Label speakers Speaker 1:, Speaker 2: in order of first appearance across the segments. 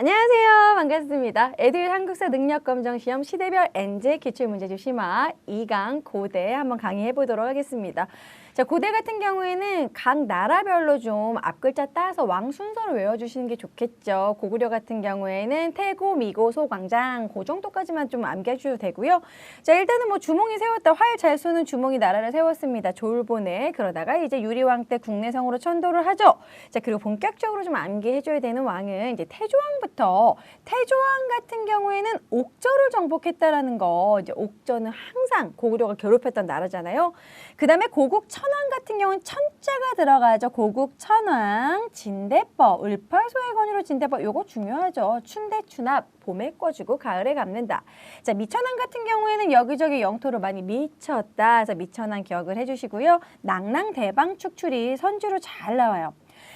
Speaker 1: 안녕하세요. 반갑습니다. 에듀윌 한국사 능력검정시험 시대별 NJ 기출문제집 심화 2강 고대 한번 강의해 보도록 하겠습니다. 자, 고대 같은 경우에는 각 나라별로 좀 앞글자 따서 왕 순서를 외워주시는 게 좋겠죠. 고구려 같은 경우에는 태고, 미고, 소, 광장 그 정도까지만 좀 암기해 주셔도 되고요. 자, 일단은 뭐 주몽이 세웠다. 활 잘 쏘는 주몽이 나라를 세웠습니다. 조울보네. 그러다가 이제 유리왕 때 국내성으로 천도를 하죠. 자, 그리고 본격적으로 좀 암기해 줘야 되는 왕은 이제 태조왕부터 태조왕 같은 경우에는 옥저를 정복했다라는 거. 이제 옥저는 항상 고구려가 괴롭혔던 나라잖아요. 그 다음에 고국 천왕 같은 경우는 천자가 들어가죠. 고국 천왕, 진대법, 을팔소의 권위로 진대법. 요거 중요하죠. 춘대춘합, 봄에 꿔주고 가을에 갚는다. 자, 미천왕 같은 경우에는 여기저기 영토로 많이 미쳤다. 그래서 미천왕 기억을 해주시고요. 낭랑 대방 축출이 선주로 잘 나와요.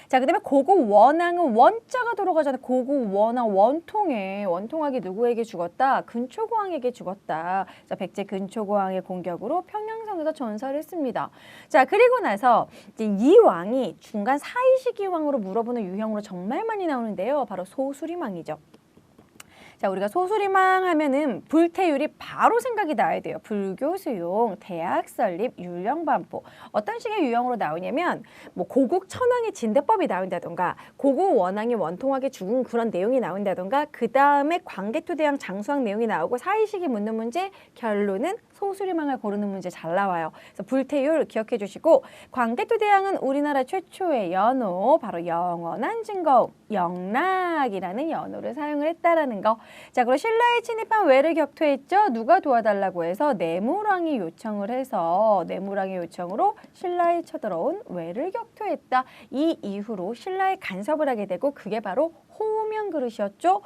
Speaker 1: 자, 그 다음에 고국 원왕은 원자가 들어가잖아요. 고국 원왕 원통하게 누구에게 죽었다? 근초고왕에게 죽었다. 자, 백제 근초고왕의 공격으로 평양성에서 전사를 했습니다. 자, 그리고 나서 이제 이 왕이 중간 사이시기 왕으로 물어보는 유형으로 정말 많이 나오는데요. 바로 소수리망이죠. 자, 우리가 소수리망 하면은 불태율이 바로 생각이 나야 돼요. 불교 수용, 대학 설립, 율령 반포. 어떤 식의 유형으로 나오냐면 뭐 고국 천왕의 진대법이 나온다던가 고국 원왕이 원통하게 죽은 그런 내용이 나온다던가 그 다음에 광개토대왕 장수왕 내용이 나오고 사이식이 묻는 문제 결론은 소수리망을 고르는 문제 잘 나와요. 그래서 불태율 기억해 주시고 광개토대왕은 우리나라 최초의 연호 바로 영원한 증거 영락이라는 연호를 사용을 했다라는 거. 자, 그리고 신라에 침입한 왜를 격퇴했죠. 누가 도와달라고 해서 내무랑이 요청을 해서 내무랑의 요청으로 신라에 쳐들어온 왜를 격퇴했다. 이 이후로 신라에 간섭을 하게 되고 그게 바로 호우명 그릇이었죠.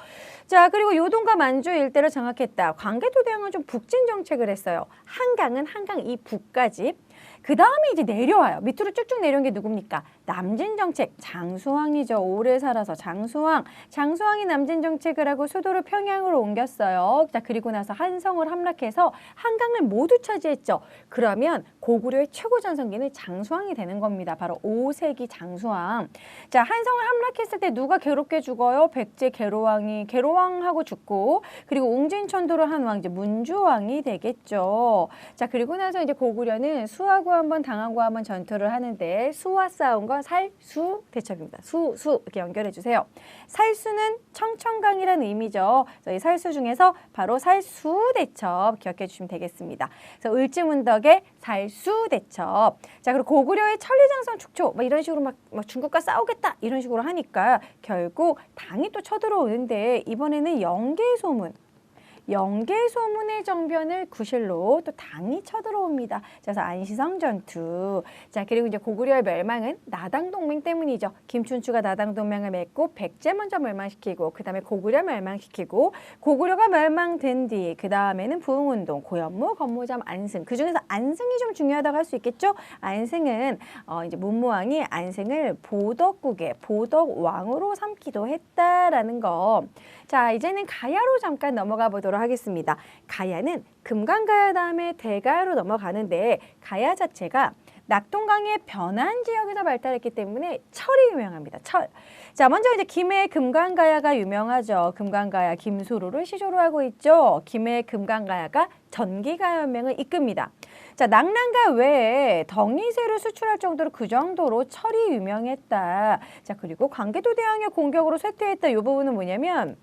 Speaker 1: 자, 그리고 요동과 만주 일대를 장악했다. 광개토대왕은 좀 북진 정책을 했어요. 한강은 한강 이 북까지. 그 다음에 이제 내려와요. 밑으로 쭉쭉 내려온 게 누굽니까? 남진 정책, 장수왕이죠. 오래 살아서 장수왕. 장수왕이 남진 정책을 하고 수도를 평양으로 옮겼어요. 자, 그리고 나서 한성을 함락해서 한강을 모두 차지했죠. 그러면 고구려의 최고 전성기는 장수왕이 되는 겁니다. 바로 5세기 장수왕. 자, 한성을 함락했을 때 누가 괴롭게 죽어요? 백제 계로왕하고 죽고, 그리고 웅진천도를 한 왕, 이제 문주왕이 되겠죠. 자, 그리고 나서 이제 고구려는 수하고 한번 당하고 한번 전투를 하는데 수와 싸움과 살수 대첩입니다. 수 이렇게 연결해 주세요. 살수는 청천강이라는 의미죠. 이 살수 중에서 바로 살수 대첩 기억해 주시면 되겠습니다. 그래서 을지문덕의 살수 대첩. 자, 그리고 고구려의 천리장성 축초 막 이런 식으로 막 중국과 싸우겠다 이런 식으로 하니까 결국 당이 또 쳐들어오는데 이번에는 영계소문의 정변을 구실로 또 당이 쳐들어옵니다. 그래서 안시성 전투. 자, 그리고 이제 고구려의 멸망은 나당 동맹 때문이죠. 김춘추가 나당 동맹을 맺고 백제 먼저 멸망시키고 그 다음에 고구려 멸망시키고 고구려가 멸망된 뒤 그 다음에는 부흥운동, 고현무, 건모잠, 안승. 그 중에서 안승이 좀 중요하다고 할 수 있겠죠. 안승은 이제 문무왕이 안승을 보덕국의 보덕왕으로 삼기도 했다라는 거. 자, 이제는 가야로 잠깐 넘어가 보도록 하겠습니다. 가야는 금강가야 다음에 대가야로 넘어가는데 가야 자체가 낙동강의 변한 지역에서 발달했기 때문에 철이 유명합니다. 철. 자, 먼저 이제 김해 금강가야가 유명하죠. 금강가야 김수로를 시조로 하고 있죠. 김해 금강가야가 전기가연맹을 이끕니다. 자, 낙랑가 외에 덩이새를 수출할 정도로 그 정도로 철이 유명했다. 자, 그리고 광개토대왕의 공격으로 쇠퇴했다. 이 부분은 뭐냐면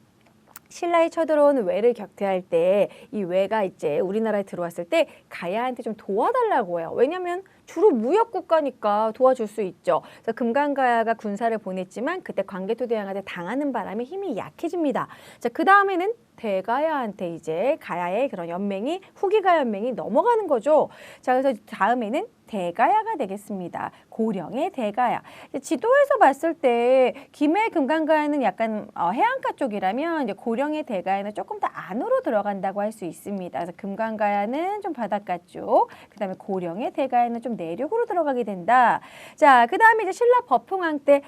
Speaker 1: 신라에 쳐들어온 왜를 격퇴할 때 이 왜가 이제 우리나라에 들어왔을 때 가야한테 좀 도와달라고 해요. 왜냐면 주로 무역국가니까 도와줄 수 있죠. 그래서 금강가야가 군사를 보냈지만 그때 광개토대왕한테 당하는 바람에 힘이 약해집니다. 자, 그 다음에는 대가야한테 이제 가야의 그런 연맹이 후기가 연맹이 넘어가는 거죠. 자, 그래서 다음에는 대가야가 되겠습니다. 고령의 대가야. 지도에서 봤을 때 김해 금강가야는 약간 해안가 쪽이라면 이제 고령의 대가야는 조금 더 안으로 들어간다고 할 수 있습니다. 그래서 금강가야는 좀 바닷가 쪽, 그 다음에 고령의 대가야는 좀 내륙으로 들어가게 된다. 자, 그 다음에 이제 신라 법흥왕 때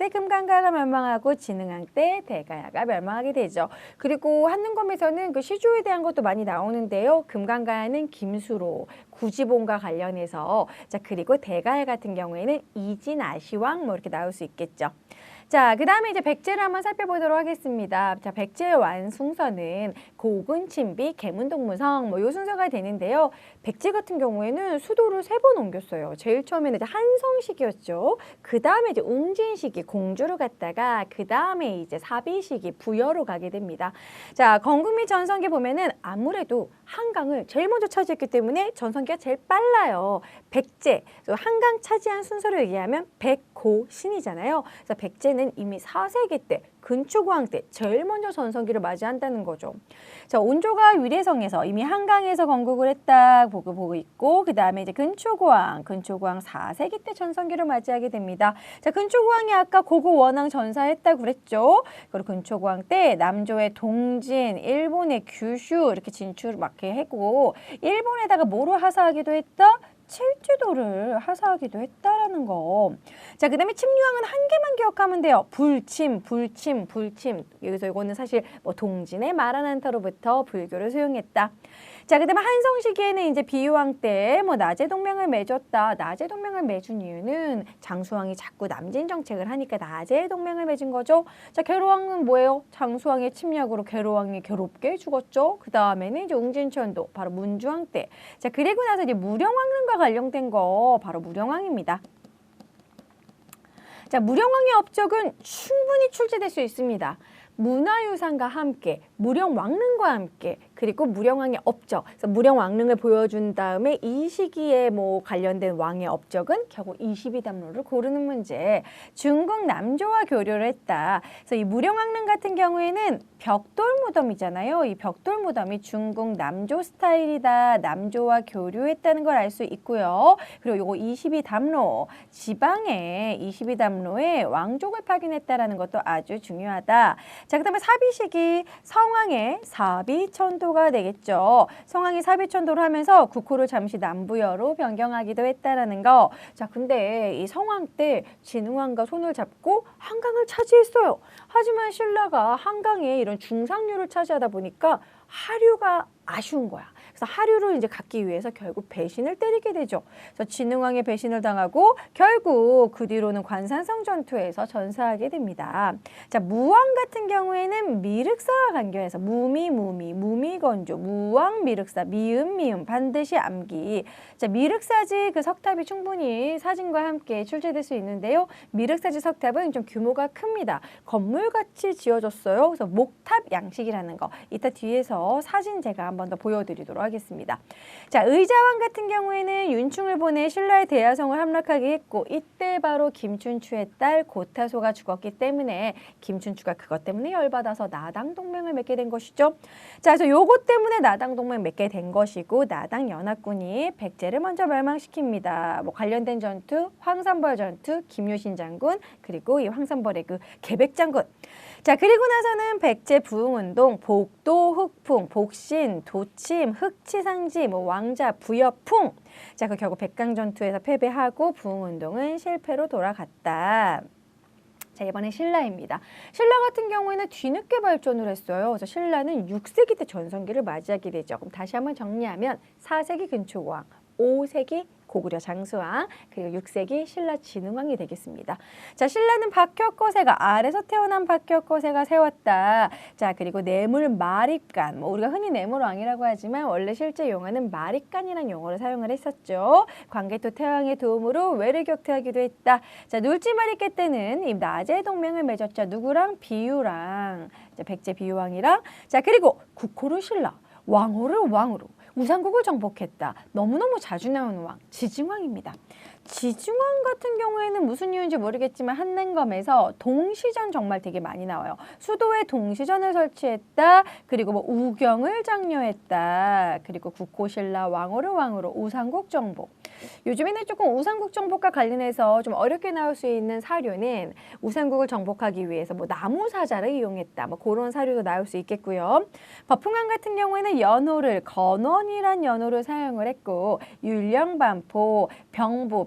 Speaker 1: 금강가야가 멸망하고 진흥왕 때 대가야가 멸망하게 되죠. 그리고 한능검에서는 그 시조에 대한 것도 많이 나오는데요. 금강가야는 김수로, 구지봉과 관련해서 자, 그리고 대가야 같은 경우에는 이진아시왕 뭐 이렇게 나올 수 있겠죠. 자, 그 다음에 이제 백제를 한번 살펴보도록 하겠습니다. 자, 백제의 완숭서는 고근친비, 계문동무성 요 순서가 되는데요. 백제 같은 경우에는 수도를 3번 옮겼어요. 제일 처음에는 이제 한성시기였죠. 그 다음에 이제 웅진시기 공주로 갔다가 그 다음에 이제 사비시기 부여로 가게 됩니다. 자, 건국미 전성기 보면은 아무래도 한강을 제일 먼저 차지했기 때문에 전성기가 제일 빨라요. 백제, 한강 차지한 순서를 얘기하면 백고신이잖아요. 그래서 백제는 이미 4세기 때 근초고왕 때 제일 먼저 전성기를 맞이한다는 거죠. 자, 온조가 위례성에서 이미 한강에서 건국을 했다 보고 있고 그 다음에 이제 근초고왕 4세기 때 전성기를 맞이하게 됩니다. 자, 근초고왕이 아까 고고 원앙 전사했다고 그랬죠. 그리고 근초고왕 때 남조의 동진, 일본의 규슈 이렇게 진출을 막 하고 일본에다가 뭐로 하사하기도 했다? 칠지도를 하사하기도 했다라는 거. 자, 그 다음에 침유왕은 한 개만 기억하면 돼요. 불침. 여기서 이거는 사실 뭐 동진의 마라난타로부터 불교를 수용했다. 자, 그 다음에 한성 시기에는 이제 비유왕 때 뭐 나제 동맹을 맺었다. 나제 동맹을 맺은 이유는 장수왕이 자꾸 남진 정책을 하니까 나제 동맹을 맺은 거죠. 자, 계로왕은 뭐예요? 장수왕의 침략으로 계로왕이 괴롭게 죽었죠. 그 다음에는 이제 웅진천도 바로 문주왕 때. 자, 그리고 나서 이제 무령왕릉과 관련된 거 바로 무령왕입니다. 자, 무령왕의 업적은 충분히 출제될 수 있습니다. 문화유산과 함께, 무령왕릉과 함께, 그리고 무령왕의 업적. 그래서 무령왕릉을 보여준 다음에 이 시기에 뭐 관련된 왕의 업적은 결국 22담로를 고르는 문제. 중국 남조와 교류를 했다. 그래서 이 무령왕릉 같은 경우에는 벽돌 무덤이잖아요. 이 벽돌 무덤이 중국 남조 스타일이다. 남조와 교류했다는 걸 알 수 있고요. 그리고 요거 22담로, 지방의 22담로에 왕족을 파견했다라는 것도 아주 중요하다. 자, 그 다음에 사비시기 성왕의 사비천도가 되겠죠. 성왕이 사비천도를 하면서 국호를 잠시 남부여로 변경하기도 했다라는 거. 자, 근데 이 성왕 때 진흥왕과 손을 잡고 한강을 차지했어요. 하지만 신라가 한강에 이런 중상류를 차지하다 보니까 하류가 아쉬운 거야. 그래서 하류를 이제 갖기 위해서 결국 배신을 때리게 되죠. 그래서 진흥왕의 배신을 당하고 결국 그 뒤로는 관산성 전투에서 전사하게 됩니다. 자, 무왕 같은 경우에는 미륵사와 관계해서 무미건조, 무왕 미륵사, 미음 반드시 암기. 자, 미륵사지 그 석탑이 충분히 사진과 함께 출제될 수 있는데요. 미륵사지 석탑은 좀 규모가 큽니다. 건물같이 지어졌어요. 그래서 목탑 양식이라는 거. 이따 뒤에서 사진 제가 한 번 더 보여드리도록 하겠습니다. 자, 의자왕 같은 경우에는 윤충을 보내 신라의 대야성을 함락하게 했고 이때 바로 김춘추의 딸 고타소가 죽었기 때문에 김춘추가 그것 때문에 열받아서 나당 동맹을 맺게 된 것이죠. 자, 그래서 요것 때문에 나당 동맹 맺게 된 것이고 나당 연합군이 백제를 먼저 멸망시킵니다. 뭐 관련된 전투, 황산벌 전투, 김유신 장군 그리고 이 황산벌의 그 계백 장군. 자, 그리고 나서는 백제 부흥운동, 복도, 흑풍, 복신, 도침, 흑치상지, 뭐 왕자, 부여풍. 자, 그 결국 백강전투에서 패배하고 부흥운동은 실패로 돌아갔다. 자, 이번엔 신라입니다. 신라 같은 경우에는 뒤늦게 발전을 했어요. 그래서 신라는 6세기 때 전성기를 맞이하게 되죠. 그럼 다시 한번 정리하면 4세기 근초고왕, 5세기 고구려 장수왕, 그리고 6세기 신라 진흥왕이 되겠습니다. 자, 신라는 박혁거세가 아래서 태어난 박혁거세가 세웠다. 자, 그리고 뇌물 마립간, 뭐 우리가 흔히 뇌물왕이라고 하지만 원래 실제 용어는 마립간이라는 용어를 사용을 했었죠. 광개토 태왕의 도움으로 외를 격퇴하기도 했다. 자, 눌지마립계 때는 이 나제 동맹을 맺었죠. 누구랑? 비유랑. 자, 백제 비유왕이랑. 자, 그리고 국호를 신라, 왕호를 왕으로. 우상국을 정복했다. 너무너무 자주 나오는 왕, 지증왕입니다. 지증왕 같은 경우에는 무슨 이유인지 모르겠지만 한랭검에서 동시전 정말 되게 많이 나와요. 수도에 동시전을 설치했다. 그리고 뭐 우경을 장려했다. 그리고 국호신라 왕호를 왕으로 우상국 정복. 요즘에는 조금 우상국 정복과 관련해서 좀 어렵게 나올 수 있는 사료는 우상국을 정복하기 위해서 뭐 나무 사자를 이용했다. 뭐 그런 사료도 나올 수 있겠고요. 법흥왕 같은 경우에는 연호를 건원이란 연호를 사용을 했고 율령반포,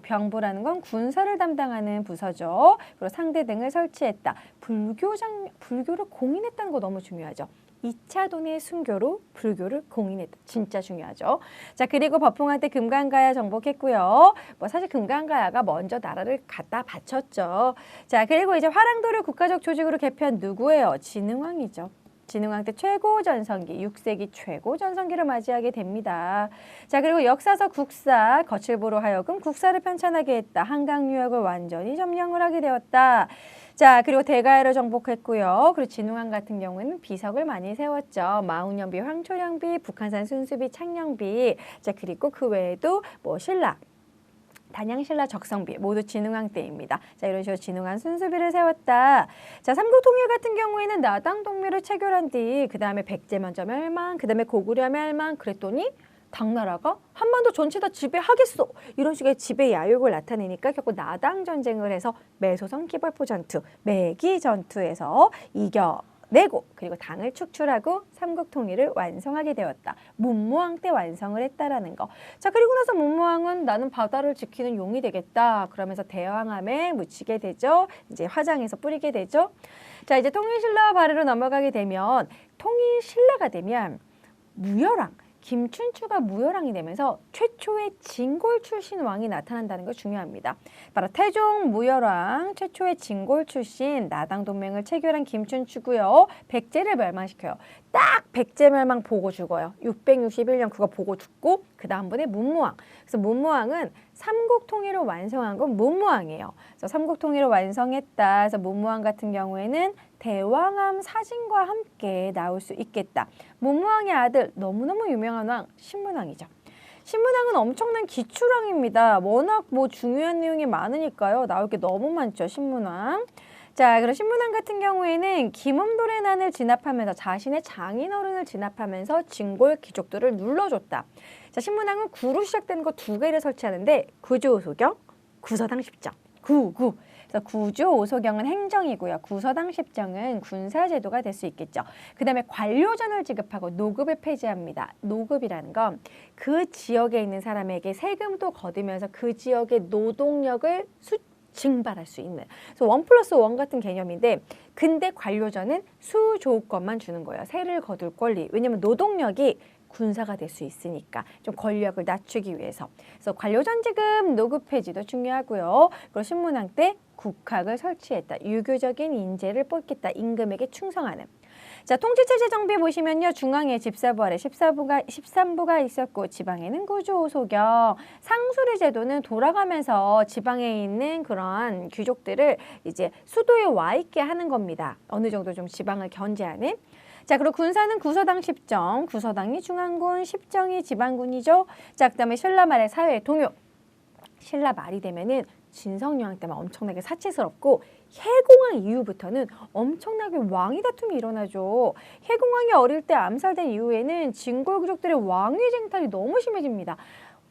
Speaker 1: 병부라는 건 군사를 담당하는 부서죠. 그리고 상대 등을 설치했다. 불교를 공인했다는 거 너무 중요하죠. 2차 돈의 순교로 불교를 공인했다. 진짜 중요하죠. 자, 그리고 법흥왕 때 금강가야 정복했고 했고요. 뭐 사실 금강가야가 먼저 나라를 갖다 바쳤죠. 자, 그리고 이제 화랑도를 국가적 조직으로 개표한 누구예요? 진흥왕이죠. 진흥왕 때 최고 전성기, 6세기 최고 전성기를 맞이하게 됩니다. 자, 그리고 역사서 국사, 거칠보로 하여금 국사를 편찬하게 했다. 한강 유역을 완전히 점령을 하게 되었다. 자, 그리고 대가야를 정복했고요. 그리고 진흥왕 같은 경우에는 비석을 많이 세웠죠. 마운연비, 황초령비, 북한산 순수비, 창령비. 자, 그리고 그 외에도 뭐 신라, 단양신라, 적성비 모두 진흥왕 때입니다. 자, 이런 식으로 진흥왕 순수비를 세웠다. 자, 삼국통일 같은 경우에는 나당동맹을 체결한 뒤 그 다음에 백제 먼저 멸망, 그 다음에 고구려 멸망 그랬더니 당나라가 한반도 전체 다 지배하겠어. 이런 식의 지배 야욕을 나타내니까 결국 나당 전쟁을 해서 매소성 기벌포 전투, 매기 전투에서 이겨내고 그리고 당을 축출하고 삼국 통일을 완성하게 되었다. 문무왕 때 완성을 했다라는 거. 자, 그리고 나서 문무왕은 나는 바다를 지키는 용이 되겠다. 그러면서 대왕암에 묻히게 되죠. 이제 화장해서 뿌리게 되죠. 자, 이제 통일신라와 발해로 넘어가게 되면 통일신라가 되면 무열왕, 김춘추가 무열왕이 되면서 최초의 진골 출신 왕이 나타난다는 거 중요합니다. 바로 태종 무열왕 최초의 진골 출신 나당 동맹을 체결한 김춘추고요. 백제를 멸망시켜요. 딱 백제 멸망 보고 죽어요. 661년 그거 보고 죽고 그 다음번에 문무왕. 그래서 문무왕은 삼국 통일을 완성한 건 문무왕이에요. 그래서 삼국 통일을 완성했다. 그래서 문무왕 같은 경우에는 대왕암 사진과 함께 나올 수 있겠다. 문무왕의 아들 너무너무 유명한 왕 신문왕이죠. 신문왕은 엄청난 기출왕입니다. 워낙 뭐 중요한 내용이 많으니까요. 나올 게 너무 많죠. 신문왕. 자, 그럼 신문왕 같은 경우에는 김음돌의 난을 진압하면서 자신의 장인어른을 진압하면서 진골 귀족들을 눌러줬다. 자, 신문왕은 구로 시작되는 거 두 개를 설치하는데 구조오소경, 구서당 십정. 구. 그래서 구조오소경은 행정이고요. 구서당 십정은 군사제도가 될 수 있겠죠. 그 다음에 관료전을 지급하고 노급을 폐지합니다. 노급이라는 건 그 지역에 있는 사람에게 세금도 거두면서 그 지역의 노동력을 증발할 수 있는. 그래서 1+1 같은 개념인데 근데 관료전은 수조건만 주는 거예요. 세를 거둘 권리. 왜냐하면 노동력이 군사가 될 수 있으니까 좀 권력을 낮추기 위해서. 그래서 관료전 지급 노급 폐지도 중요하고요. 그리고 신문왕 때 국학을 설치했다. 유교적인 인재를 뽑겠다. 임금에게 충성하는. 자, 통치체제 정비 보시면요. 중앙에 집사부 아래 13부가 있었고 지방에는 구조오소경. 상수리 제도는 돌아가면서 지방에 있는 그런 귀족들을 이제 수도에 와 있게 하는 겁니다. 어느 정도 좀 지방을 견제하는. 자, 그리고 군사는 구서당 십정. 구서당이 중앙군, 십정이 지방군이죠. 자, 그다음에 신라 말의 사회 동요. 신라 말이 되면은 진성여왕 때만 엄청나게 사치스럽고 해공왕 이후부터는 엄청나게 왕위 다툼이 일어나죠. 해공왕이 어릴 때 암살된 이후에는 진골 귀족들의 왕위 쟁탈이 너무 심해집니다.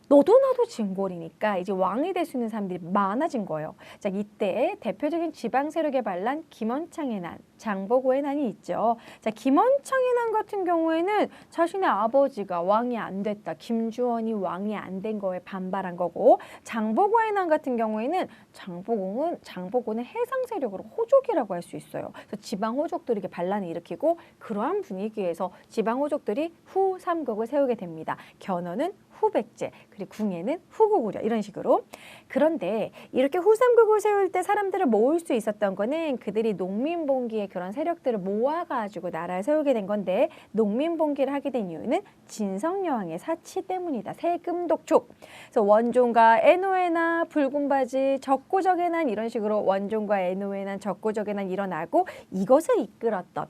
Speaker 1: 너도 나도 진골이니까 이제 왕이 될 수 있는 사람들이 많아진 거예요. 자, 이때 대표적인 지방 세력의 반란 김원창의 난, 장보고의 난이 있죠. 자, 김원창의 난 같은 경우에는 자신의 아버지가 왕이 안 됐다. 김주원이 왕이 안 된 거에 반발한 거고, 장보고의 난 같은 경우에는 장보고는 해상 세력으로 호족이라고 할 수 있어요. 그래서 지방 호족들에게 반란을 일으키고 그러한 분위기에서 지방 호족들이 후삼국을 세우게 됩니다. 견훤은 후백제, 그리고 궁예는 후고구려 이런 식으로. 그런데 이렇게 후삼국을 세울 때 사람들을 모을 수 있었던 거는 그들이 농민봉기의 그런 세력들을 모아가지고 나라를 세우게 된 건데 농민봉기를 하게 된 이유는 진성여왕의 사치 때문이다. 세금 독촉. 그래서 원종과 애노에나 붉은바지, 적고적의 난 이런 식으로 원종과 애노의 난, 적고적의 난 일어나고 이것을 이끌었던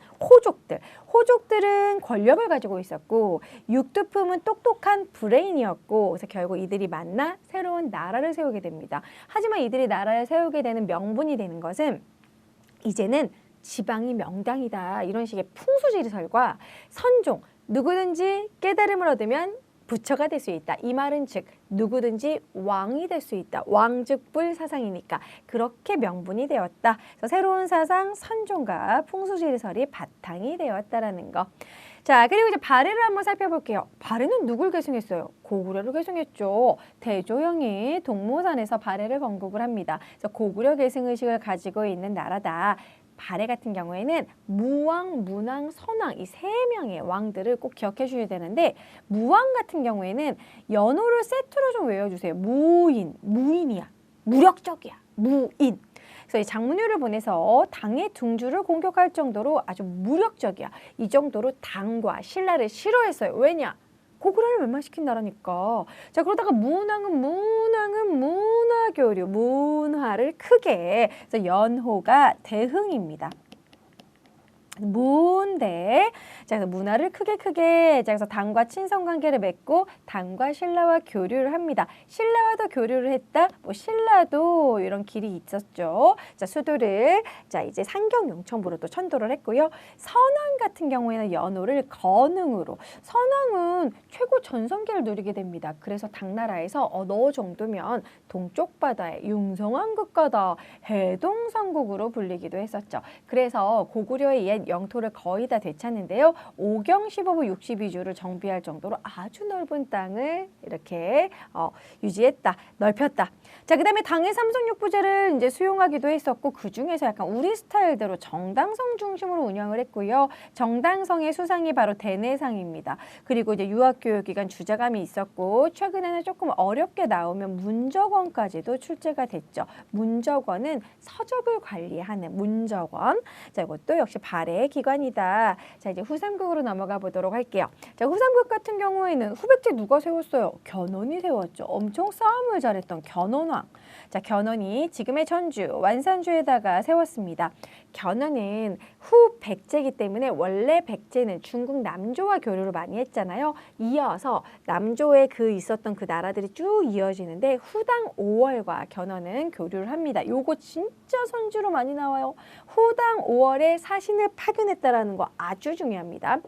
Speaker 1: 호족들은 권력을 가지고 있었고 육두품은 똑똑한 브레인이었고 그래서 결국 이들이 만나 새로운 나라를 세우게 됩니다. 하지만 이들이 나라를 세우게 되는 명분이 되는 것은 이제는 지방이 명당이다. 이런 식의 풍수지리설과 선종, 누구든지 깨달음을 얻으면 부처가 될 수 있다. 이 말은 즉 누구든지 왕이 될 수 있다. 왕즉불 사상이니까 그렇게 명분이 되었다. 그래서 새로운 사상 선종과 풍수지리설이 바탕이 되었다라는 거. 자, 그리고 이제 발해를 한번 살펴볼게요. 발해는 누굴 계승했어요? 고구려를 계승했죠. 대조영이 동모산에서 발해를 건국을 합니다. 그래서 고구려 계승의식을 가지고 있는 나라다. 발해 같은 경우에는 무왕, 문왕, 선왕 이 세 명의 왕들을 꼭 기억해 주셔야 되는데 무왕 같은 경우에는 연호를 세트로 좀 외워주세요. 무인, 무인이야. 무력적이야. 무인. 그래서 이 장문유를 보내서 당의 둥주를 공격할 정도로 아주 무력적이야. 이 정도로 당과 신라를 싫어했어요. 왜냐? 고구려를 멸망시킨 나라니까. 자, 그러다가 문왕은 문화교류, 문화를 크게. 그래서 연호가 대흥입니다. 문대. 자, 그래서 문화를 크게. 자, 그래서 당과 친선 관계를 맺고 당과 신라와 교류를 합니다. 신라와도 교류를 했다. 뭐 신라도 이런 길이 있었죠. 자, 수도를 자, 이제 상경 용천부로 또 천도를 했고요. 선왕 같은 경우에는 연호를 건흥으로. 선왕은 최고 전성기를 누리게 됩니다. 그래서 당나라에서 너 정도면 동쪽 바다의 융성왕국가다. 해동성국으로 불리기도 했었죠. 그래서 고구려의 옛 영토를 거의 다 되찾는데요. 오경 15부 62주를 정비할 정도로 아주 넓은 땅을 이렇게 유지했다. 넓혔다. 자, 그다음에 당의 삼성육부제를 이제 수용하기도 했었고 그 중에서 약간 우리 스타일대로 정당성 중심으로 운영을 했고요. 정당성의 수상이 바로 대내상입니다. 그리고 이제 유학교육 기간 주자감이 있었고 최근에는 조금 어렵게 나오면 문적원까지도 출제가 됐죠. 문적원은 서적을 관리하는 문적원. 자, 이것도 역시 발해 기관이다. 자, 이제 후삼국으로 넘어가 보도록 할게요. 자, 후삼국 같은 경우에는 후백제 누가 세웠어요? 견훤이 세웠죠. 엄청 싸움을 잘했던 견훤왕. 자, 견훤이 지금의 전주, 완산주에다가 세웠습니다. 견훤은 후백제이기 때문에 원래 백제는 중국 남조와 교류를 많이 했잖아요. 이어서 남조에 있었던 그 나라들이 쭉 이어지는데 후당 5월과 견훤은 교류를 합니다. 요거 진짜 선주로 많이 나와요. 후당 5월에 사신을 파견했다라는 거 아주 중요합니다.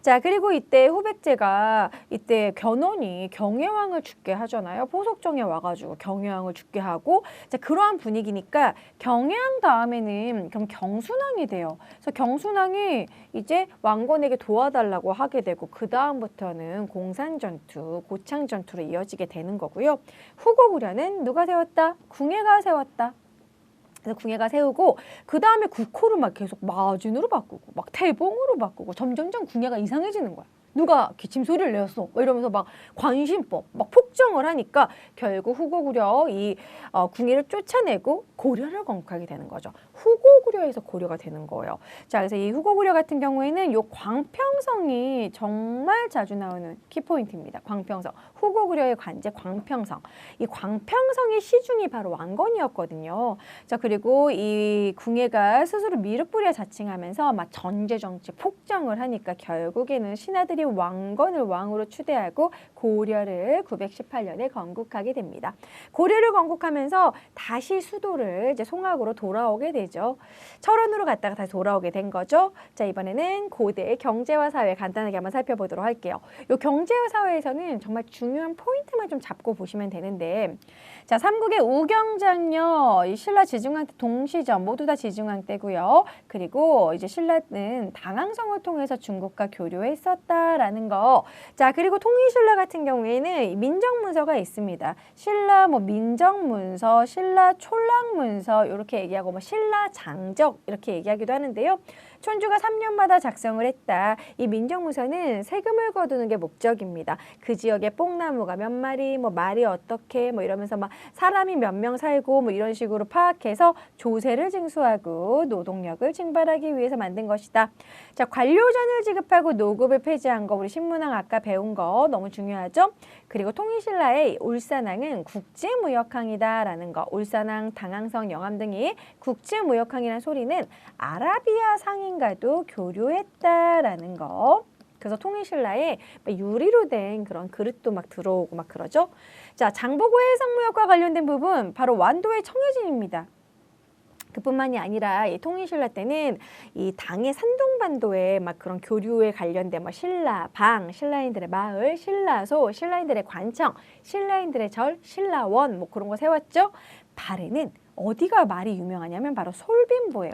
Speaker 1: 자, 그리고 이때 후백제가 이때 견훤이 경혜왕을 죽게 하잖아요. 보석정에 와가지고 경혜왕을 죽게 하고 자, 그러한 분위기니까 경혜왕 다음에는 그럼 경순왕이 돼요. 그래서 경순왕이 이제 왕건에게 도와달라고 하게 되고 그 다음부터는 공산전투, 고창전투로 이어지게 되는 거고요. 후고구려는 누가 세웠다? 궁예가 세웠다. 그래서 궁예가 세우고 그 다음에 국호를 막 계속 마진으로 바꾸고 막 태봉으로 바꾸고 점점점 궁예가 이상해지는 거야. 누가 기침 소리를 내었어? 이러면서 막 관심법, 막 폭정을 하니까 결국 후고구려 이 궁예를 쫓아내고 고려를 건국하게 되는 거죠. 후고구려에서 고려가 되는 거예요. 자, 그래서 이 후고구려 같은 경우에는 요 광평성이 정말 자주 나오는 키포인트입니다. 광평성. 후고구려의 관제 광평성. 이 광평성의 시중이 바로 왕건이었거든요. 자, 그리고 이 궁예가 스스로 미륵부리에 자칭하면서 막 전제정치 폭정을 하니까 결국에는 신하들이 왕건을 왕으로 추대하고 고려를 918년에 건국하게 됩니다. 고려를 건국하면서 다시 수도를 이제 송악으로 돌아오게 되죠. 철원으로 갔다가 다시 돌아오게 된 거죠. 자, 이번에는 고대 경제와 사회 간단하게 한번 살펴보도록 할게요. 이 경제와 사회에서는 정말 중요한 포인트만 좀 잡고 보시면 되는데 자, 삼국의 우경장려, 이 신라 지중왕 때 동시전 모두 다 지중왕 때고요. 그리고 이제 신라는 당항성을 통해서 중국과 교류했었다라는 거. 자, 그리고 통일신라 같은 경우에는 민정문서가 있습니다. 신라 뭐 민정문서, 신라 촐락문서 이렇게 얘기하고 뭐 신라 장적 이렇게 얘기하기도 하는데요. 촌주가 3년마다 작성을 했다. 이 민정문서는 세금을 거두는 게 목적입니다. 그 지역에 뽕나무가 몇 마리, 뭐 말이 어떻게, 뭐 이러면서 막 사람이 몇 명 살고 뭐 이런 식으로 파악해서 조세를 징수하고 노동력을 징발하기 위해서 만든 것이다. 자, 관료전을 지급하고 노급을 폐지한 거 우리 신문왕 아까 배운 거 너무 중요하죠. 그리고 통일신라의 울산왕은 국제무역항이다라는 거. 울산왕, 당항성, 영암 등이 국제무역항이라는 소리는 아라비아 상인과도 교류했다라는 거. 그래서 통일신라에 유리로 된 그런 그릇도 막 들어오고 막 그러죠. 자, 장보고 해상무역과 관련된 부분 바로 완도의 청해진입니다. 그뿐만이 아니라 이 통일신라 때는 이 당의 산동반도에 막 그런 교류에 관련된 뭐 신라 방, 신라인들의 마을, 신라소, 신라인들의 관청, 신라인들의 절, 신라원 뭐 그런 거 세웠죠. 발에는 어디가 말이 유명하냐면 바로 솔빈보예요.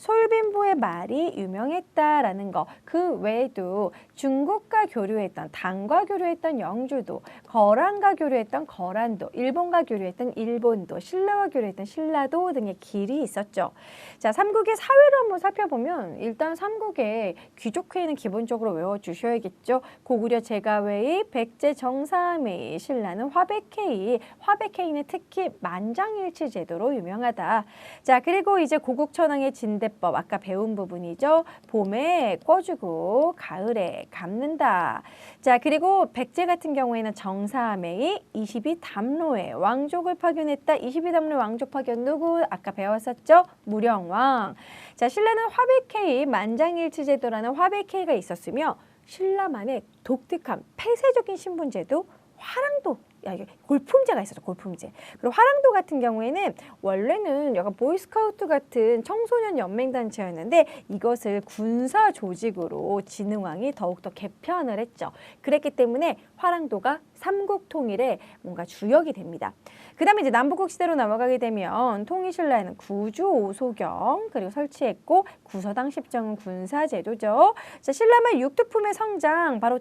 Speaker 1: 솔빈보의 말이 유명했다라는 거. 그 외에도 중국과 교류했던 당과 교류했던 영주도, 거란과 교류했던 거란도, 일본과 교류했던 일본도, 신라와 교류했던 신라도 등의 길이 있었죠. 자, 삼국의 사회를 한번 살펴보면 일단 삼국의 귀족회의는 기본적으로 외워주셔야겠죠. 고구려 제가회의, 백제 정사회의, 신라는 화백회의, 화백회의는 특히 만장일치 제도로 유명하다. 자, 그리고 이제 고국천왕의 진대법 아까 배운 부분이죠. 봄에 꿔주고 가을에 갚는다. 자, 그리고 백제 같은 경우에는 정사회의, 22담로회, 왕족을 파견했다. 22담로회 왕족 파견 누구? 아까 배웠었죠? 무령왕. 자, 신라는 화백회의, 만장일치 제도라는 화백회의가 있었으며 신라만의 독특한 폐쇄적인 신분제도 화랑도, 이게 골품제가 있었죠. 골품제. 그리고 화랑도 같은 경우에는 원래는 약간 보이스카우트 같은 청소년 연맹단체였는데 이것을 군사 조직으로 진흥왕이 더욱더 개편을 했죠. 그랬기 때문에 화랑도가 삼국 통일의 뭔가 주역이 됩니다. 그 다음에 이제 남북국 시대로 넘어가게 되면 통일신라에는 구주 오소경 그리고 설치했고 구서당 십정은 군사제도죠. 자, 신라말 육두품의 성장 바로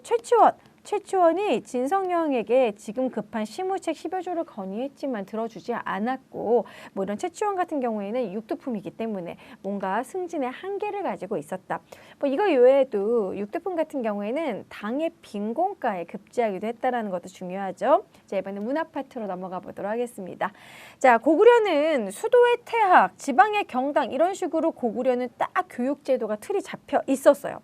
Speaker 1: 최치원이 진성여왕에게 지금 급한 시무책 10여 조를 건의했지만 들어주지 않았고 뭐 이런 최치원 같은 경우에는 육두품이기 때문에 뭔가 승진의 한계를 가지고 있었다. 뭐 이거 외에도 육두품 같은 경우에는 당의 빈곤가에 급제하기도 했다라는 것도 중요하죠. 자, 이번에 문화 파트로 넘어가 보도록 하겠습니다. 자, 고구려는 수도의 태학, 지방의 경당 이런 식으로 고구려는 딱 교육제도가 틀이 잡혀 있었어요.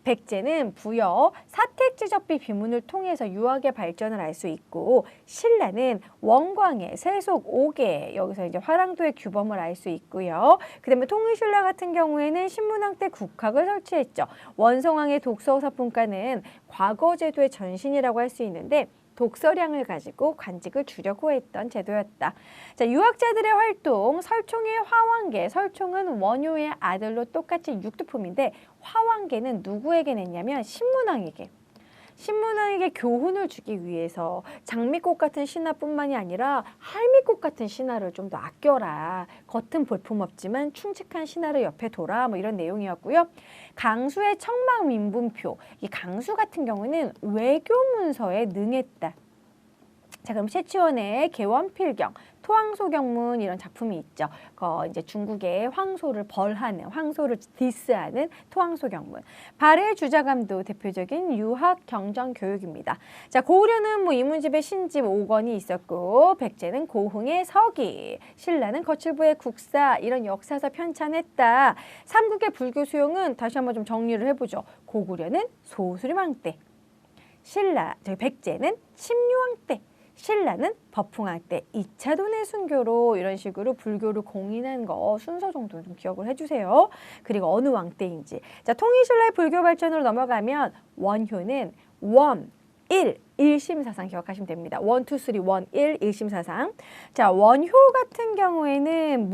Speaker 1: 백제는 부여, 사택지적비 비문을 통해서 유학의 발전을 알 수 있고 신라는 원광의, 세속 5개 여기서 이제 화랑도의 규범을 알 수 있고요. 그다음에 통일신라 같은 경우에는 신문왕 때 국학을 설치했죠. 원성왕의 독서서품가는 과거제도의 전신이라고 할 수 있는데 독서량을 가지고 관직을 주려고 했던 제도였다. 자, 유학자들의 활동, 설총의 화왕계, 설총은 원효의 아들로 똑같이 육두품인데 화왕계는 누구에게 냈냐면 신문왕에게. 신문왕에게 교훈을 주기 위해서 장미꽃 같은 신하뿐만이 아니라 할미꽃 같은 신하를 좀 더 아껴라. 겉은 볼품없지만 충직한 신하를 옆에 둬라. 뭐 이런 내용이었고요. 강수의 청망민분표. 이 강수 같은 경우는 외교 문서에 능했다. 자, 그럼 최치원의 개원필경, 토황소경문 이런 작품이 있죠. 이제 중국의 황소를 벌하는, 황소를 디스하는 토황소경문. 발해 주자감도 대표적인 유학 경정 교육입니다. 자, 고구려는 뭐 이문집의 신집 5권이 있었고, 백제는 고흥의 서기, 신라는 거칠부의 국사 이런 역사서 편찬했다. 삼국의 불교 수용은 다시 한번 좀 정리를 해보죠. 고구려는 소수림왕 때, 백제는 침류왕 때. 신라는 법흥왕 때 2차 도내 순교로 이런 식으로 불교를 공인한 거 순서 정도는 좀 기억을 해주세요. 그리고 어느 왕 때인지. 자, 통일신라의 불교 발전으로 넘어가면 원효는 일심사상 기억하시면 됩니다. 1, 2, 3, 1, 일심사상. 자, 원효 같은 경우에는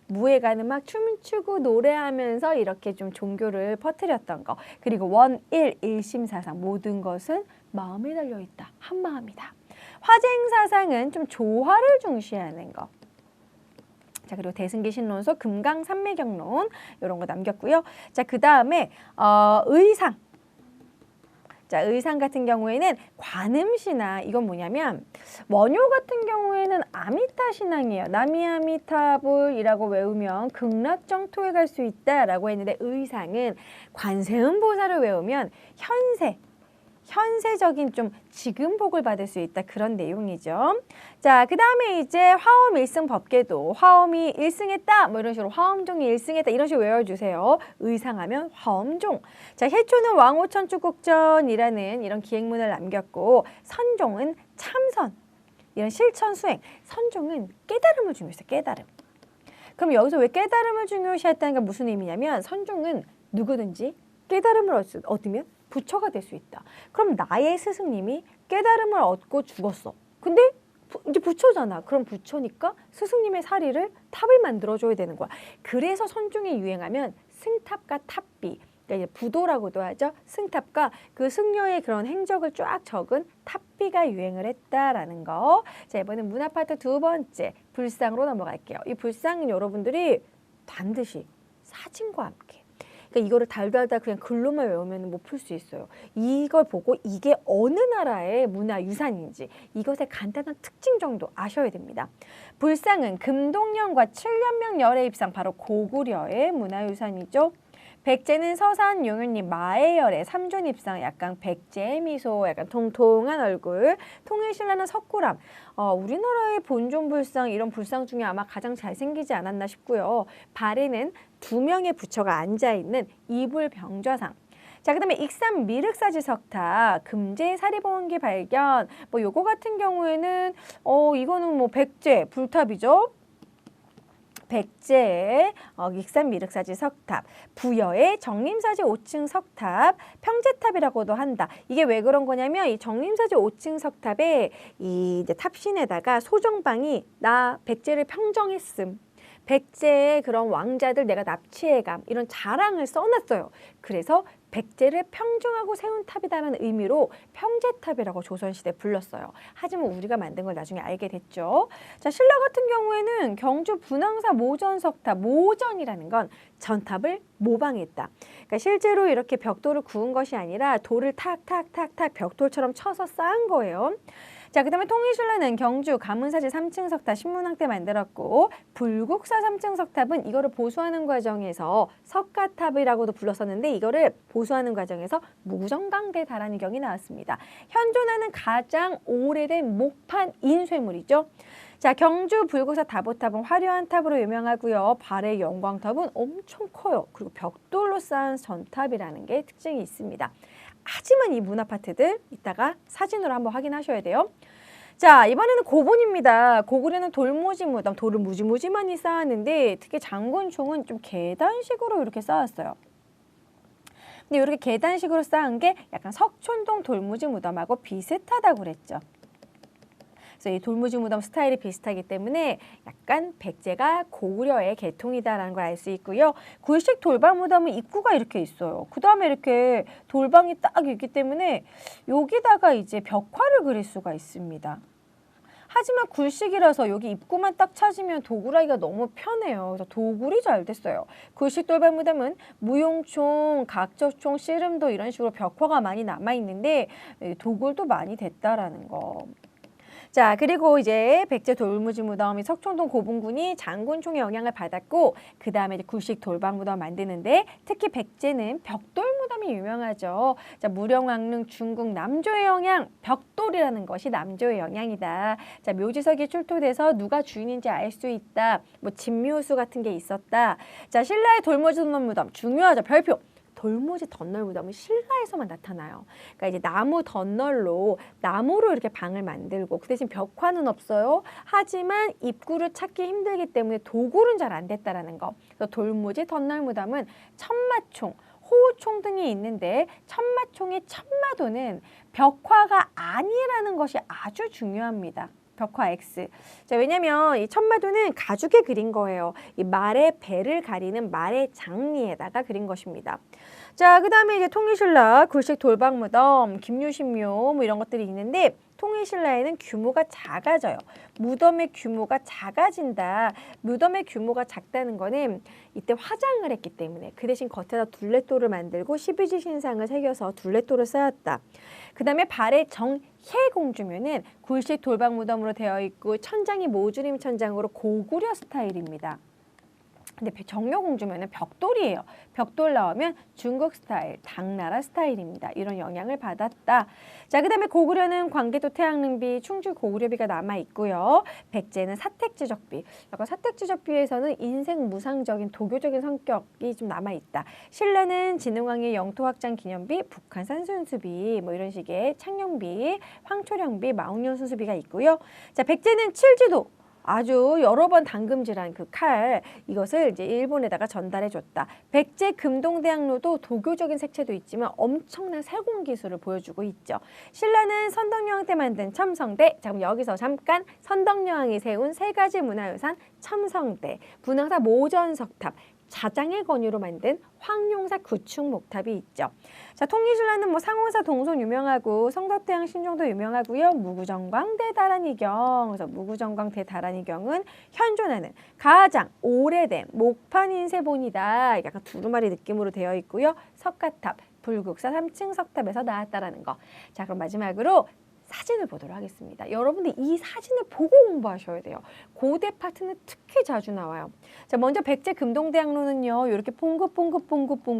Speaker 1: 무예가는 막 춤추고 노래하면서 이렇게 좀 종교를 퍼뜨렸던 거. 그리고 일심사상 모든 것은 마음에 달려있다. 한마음이다. 화쟁사상은 좀 조화를 중시하는 거. 자, 그리고 대승기 신론서, 금강 삼매경론 이런 거 남겼고요. 자, 그 다음에 의상. 자, 의상 같은 경우에는 관음신화. 이건 뭐냐면 원효 같은 경우에는 아미타 신앙이에요. 나미아미타불이라고 외우면 극락정토에 갈 수 있다라고 했는데 의상은 관세음보살을 외우면 현세적인 좀 지금 복을 받을 수 있다 그런 내용이죠. 자, 그 다음에 이제 화엄 1승 법계도 화엄이 1승했다 뭐 이런 식으로 화엄종이 1승했다 이런 식으로 외워주세요. 의상하면 화엄종. 자, 해초는 왕오천주국전이라는 이런 기행문을 남겼고 선종은 참선 이런 실천 수행. 선종은 깨달음을 중요했어요. 깨달음. 그럼 여기서 왜 깨달음을 중요시했다는 게 무슨 의미냐면 선종은 누구든지 깨달음을 얻으면 부처가 될 수 있다. 그럼 나의 스승님이 깨달음을 얻고 죽었어. 근데 이제 부처잖아. 그럼 부처니까 스승님의 사리를 탑을 만들어줘야 되는 거야. 그래서 선종이 유행하면 승탑과 탑비, 그러니까 이제 부도라고도 하죠. 승탑과 그 승려의 그런 행적을 쫙 적은 탑비가 유행을 했다라는 거. 자, 이번엔 문화 파트 두 번째 불상으로 넘어갈게요. 이 불상은 여러분들이 반드시 사진과 함께. 그러니까 이거를 달달달 그냥 글로만 외우면 못 풀 수 있어요. 이걸 보고 이게 어느 나라의 문화유산인지 이것의 간단한 특징 정도 아셔야 됩니다. 불상은 금동령과 칠련명 열의 입상, 바로 고구려의 문화유산이죠. 백제는 서산 용윤리 마애열의 삼존 입상, 약간 백제의 미소, 약간 통통한 얼굴. 통일신라는 석굴암. 우리나라의 본존 불상, 이런 불상 중에 아마 가장 잘생기지 않았나 싶고요. 발에는 2명의 부처가 앉아있는 이불병좌상. 자, 그다음에 익산 미륵사지 석탑, 금제 사리봉원기 발견. 뭐 요거 같은 경우에는 이거는 뭐 백제 불탑이죠. 백제의 익산 미륵사지 석탑, 부여의 정림사지 5층 석탑, 평제탑이라고도 한다. 이게 왜 그런 거냐면 이 정림사지 5층 석탑에 이 이제 탑신에다가 소정방이 나 백제를 평정했음, 백제의 그런 왕자들 내가 납치해감, 이런 자랑을 써놨어요. 그래서 백제를 평정하고 세운 탑이다라는 의미로 평제탑이라고 조선시대에 불렀어요. 하지만 우리가 만든 걸 나중에 알게 됐죠. 자, 신라 같은 경우에는 경주 분황사 모전석탑, 모전이라는 건 전탑을 모방했다. 그러니까 실제로 이렇게 벽돌을 구운 것이 아니라 돌을 탁탁탁탁 벽돌처럼 쳐서 쌓은 거예요. 자, 그 다음에 통일신라는 경주 가문사지 3층 석탑 신문왕 때 만들었고, 불국사 3층 석탑은 이거를 보수하는 과정에서 석가탑이라고도 불렀었는데 이거를 보수하는 과정에서 무정강대다라는 경이 나왔습니다. 현존하는 가장 오래된 목판 인쇄물이죠. 자, 경주 불국사 다보탑은 화려한 탑으로 유명하고요. 발의 영광탑은 엄청 커요. 그리고 벽돌로 쌓은 전탑이라는 게 특징이 있습니다. 하지만 이 문화 파트들 이따가 사진으로 한번 확인하셔야 돼요. 자, 이번에는 고분입니다. 고구려는 돌모지 무덤, 돌을 무지무지 많이 쌓았는데 특히 장군총은 좀 계단식으로 이렇게 쌓았어요. 근데 이렇게 계단식으로 쌓은 게 약간 석촌동 돌무지 무덤하고 비슷하다고 그랬죠. 그래서 이 돌무지 무덤 스타일이 비슷하기 때문에 약간 백제가 고구려의 계통이다라는 걸 알 수 있고요. 굴식 돌방 무덤은 입구가 이렇게 있어요. 그 다음에 이렇게 돌방이 딱 있기 때문에 여기다가 이제 벽화를 그릴 수가 있습니다. 하지만 굴식이라서 여기 입구만 딱 찾으면 도굴하기가 너무 편해요. 그래서 도굴이 잘 됐어요. 굴식 돌방 무덤은 무용총, 각저총, 씨름도 이런 식으로 벽화가 많이 남아있는데 도굴도 많이 됐다라는 거. 자, 그리고 이제 백제 돌무지 무덤이 석촌동 고분군이 장군총의 영향을 받았고, 그 다음에 이제 굴식 돌방 무덤 만드는데 특히 백제는 벽돌 무덤이 유명하죠. 자, 무령왕릉 중국 남조의 영향, 벽돌이라는 것이 남조의 영향이다. 자, 묘지석이 출토돼서 누가 주인인지 알 수 있다. 뭐 진묘수 같은 게 있었다. 자, 신라의 돌무지 무덤 중요하죠. 별표. 돌무지 덧널 무덤은 신라에서만 나타나요. 그러니까 이제 나무 덧널로 나무로 이렇게 방을 만들고 그 대신 벽화는 없어요. 하지만 입구를 찾기 힘들기 때문에 도굴은 잘 안 됐다라는 거. 그래서 돌무지 덧널 무덤은 천마총, 호우총 등이 있는데 천마총의 천마도는 벽화가 아니라는 것이 아주 중요합니다. 벽화 X. 자, 왜냐면 이 천마도는 가죽에 그린 거예요. 이 말의 배를 가리는 말의 장리에다가 그린 것입니다. 자, 그 다음에 이제 통일신라 굴식 돌방무덤, 김유신묘 뭐 이런 것들이 있는데 통일신라에는 규모가 작아져요. 무덤의 규모가 작아진다. 무덤의 규모가 작다는 거는 이때 화장을 했기 때문에 그 대신 겉에다 둘레돌을 만들고 12지 신상을 새겨서 둘레돌을 쌓았다. 그 다음에 발에 정혜공주묘는 굴식 돌방무덤으로 되어 있고 천장이 모주림 천장으로 고구려 스타일입니다. 근데 정묘공주면은 벽돌이에요. 벽돌 나오면 중국 스타일, 당나라 스타일입니다. 이런 영향을 받았다. 자, 그 다음에 고구려는 광개토 태양릉비, 충주 고구려비가 남아 있고요. 백제는 사택지적비. 약간 사택지적비에서는 인생 무상적인 도교적인 성격이 좀 남아 있다. 신라는 진흥왕의 영토확장 기념비, 북한산 순수비, 뭐 이런 식의 창녕비, 황초령비, 마웅년 순수비가 있고요. 자, 백제는 칠지도. 아주 여러 번 담금질한 그 칼, 이것을 이제 일본에다가 전달해 줬다. 백제 금동대학로도 도교적인 색채도 있지만 엄청난 세공 기술을 보여주고 있죠. 신라는 선덕여왕 때 만든 첨성대. 자, 그럼 여기서 잠깐 선덕여왕이 세운 세 가지 문화유산 첨성대, 분황사 모전석탑, 자장의 건유로 만든 황룡사 구축 목탑이 있죠. 자, 통일신라는 뭐 상호사 동선 유명하고 성덕대왕 신종도 유명하고요. 무구정광 대다란이경. 그래서 무구정광 대다란이경은 현존하는 가장 오래된 목판 인쇄본이다. 약간 두루마리 느낌으로 되어 있고요. 석가탑, 불국사 3층 석탑에서 나왔다라는 거. 자, 그럼 마지막으로 사진을 보도록 하겠습니다. 여러분들 이 사진을 보고 공부하셔야 돼요. 고대 파트는 특히 자주 나와요. 자, 먼저 백제 금동대학로는요, 이렇게 뽕긋뽕긋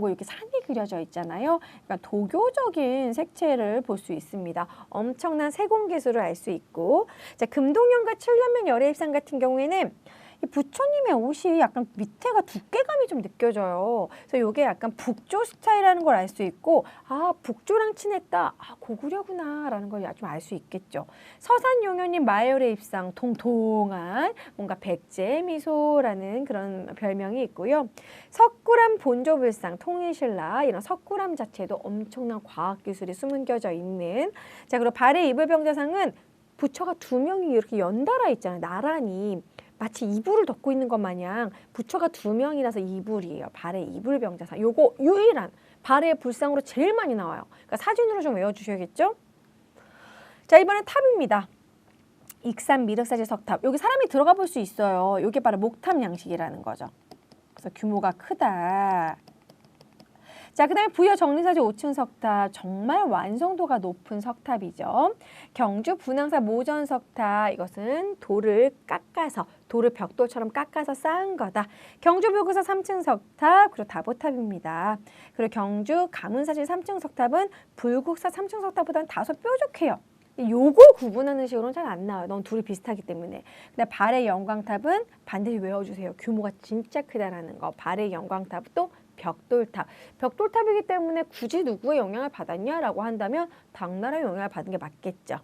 Speaker 1: 이렇게 산이 그려져 있잖아요. 그러니까 도교적인 색채를 볼 수 있습니다. 엄청난 세공기술을 알 수 있고, 자, 금동연과 칠면면 열애입상 같은 경우에는 이 부처님의 옷이 약간 밑에가 두께감이 좀 느껴져요. 그래서 이게 약간 북조 스타일이라는 걸 알 수 있고, 아, 북조랑 친했다. 아, 고구려구나 라는 걸 좀 알 수 있겠죠. 서산용현님 마열의 입상, 통통한 뭔가 백제 미소라는 그런 별명이 있고요. 석굴암 본조불상, 통일신라 이런 석굴암 자체도 엄청난 과학기술이 숨겨져 있는. 자, 그리고 발의 이불병자상은 부처가 두 명이 이렇게 연달아 있잖아요. 나란히. 마치 이불을 덮고 있는 것 마냥 부처가 두 명이라서 이불이에요. 발의 이불병자상. 요거 유일한 발의 불상으로 제일 많이 나와요. 그러니까 사진으로 좀 외워주셔야겠죠? 자, 이번엔 탑입니다. 익산 미륵사지 석탑. 여기 사람이 들어가 볼 수 있어요. 이게 바로 목탑 양식이라는 거죠. 그래서 규모가 크다. 자, 그 다음에 부여 정리사지 5층 석탑, 정말 완성도가 높은 석탑이죠. 경주 분황사 모전 석탑, 이것은 돌을 깎아서, 돌을 벽돌처럼 깎아서 쌓은 거다. 경주 불구사 3층 석탑, 그리고 다보탑입니다. 그리고 경주 가문사지 3층 석탑은 불국사 3층 석탑보다는 다소 뾰족해요. 요걸 구분하는 식으로는 잘 안 나와요. 너무 둘이 비슷하기 때문에. 근데 발의 영광탑은 반드시 외워주세요. 규모가 진짜 크다라는 거. 발의 영광탑도 벽돌탑. 벽돌탑이기 때문에 굳이 누구의 영향을 받았냐라고 한다면 당나라의 영향을 받은 게 맞겠죠.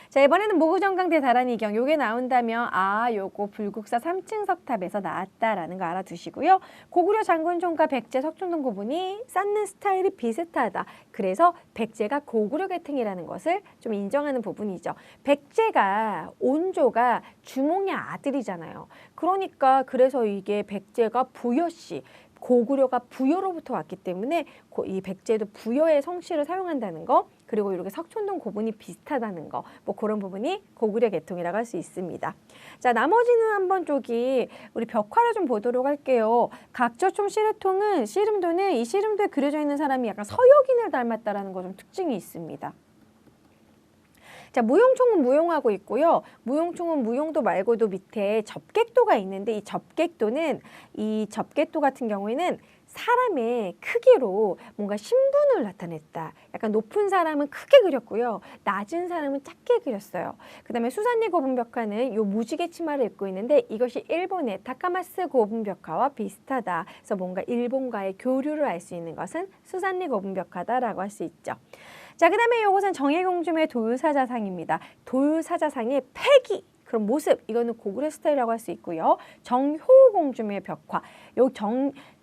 Speaker 1: 자, 이번에는 무구정강 대다란이경. 요게 나온다면 아, 요거 불국사 3층 석탑에서 나왔다라는 거 알아두시고요. 고구려 장군총과 백제 석촌동 고분이 쌓는 스타일이 비슷하다. 그래서 백제가 고구려 계통이라는 것을 좀 인정하는 부분이죠. 백제가 온조가 주몽의 아들이잖아요. 그러니까 그래서 이게 백제가 부여씨, 고구려가 부여로부터 왔기 때문에 이 백제도 부여의 성씨를 사용한다는 거, 그리고 이렇게 석촌동 고분이 비슷하다는 거, 뭐 그런 부분이 고구려 계통이라고 할 수 있습니다. 자, 나머지는 한번 쪽이 우리 벽화를 좀 보도록 할게요. 각저총 씨름통은 씨름도는 이 씨름도에 그려져 있는 사람이 약간 서역인을 닮았다라는 거 좀 특징이 있습니다. 자, 무용총은 무용하고 있고요. 무용총은 무용도 말고도 밑에 접객도가 있는데 이 접객도는 이 접객도 같은 경우에는 사람의 크기로 뭔가 신분을 나타냈다. 약간 높은 사람은 크게 그렸고요. 낮은 사람은 작게 그렸어요. 그 다음에 수산리 고분벽화는 요 무지개 치마를 입고 있는데 이것이 일본의 타카마스 고분벽화와 비슷하다. 그래서 뭔가 일본과의 교류를 알 수 있는 것은 수산리 고분벽화다라고 할 수 있죠. 자, 그 다음에 이것은 정예공주의 도유사자상입니다. 도유사자상의 패기, 그런 모습, 이거는 고구려 스타일이라고 할 수 있고요. 정효공주의 벽화, 요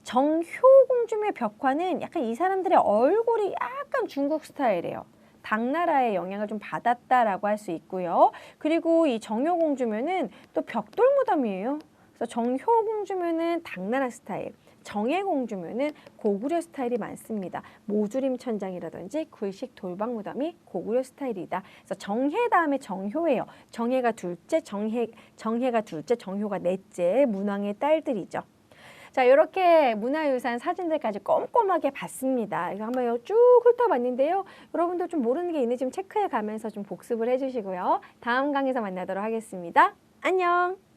Speaker 1: 정효공주의 벽화는 약간 이 사람들의 얼굴이 약간 중국 스타일이에요. 당나라의 영향을 좀 받았다라고 할 수 있고요. 그리고 이 정효공주면은 또 벽돌 무덤이에요. 그래서 정효공주면은 당나라 스타일. 정예공주면은 고구려 스타일이 많습니다. 모주림 천장이라든지 굴식 돌방 무덤이 고구려 스타일이다. 그래서 정해 다음에 정효예요. 정해가 둘째, 정해가 둘째, 정효가 넷째 문왕의 딸들이죠. 자, 이렇게 문화유산 사진들까지 꼼꼼하게 봤습니다. 이거 한번 쭉 훑어봤는데요. 여러분들 좀 모르는 게 있는지 좀 체크해 가면서 좀 복습을 해주시고요. 다음 강의에서 만나도록 하겠습니다. 안녕!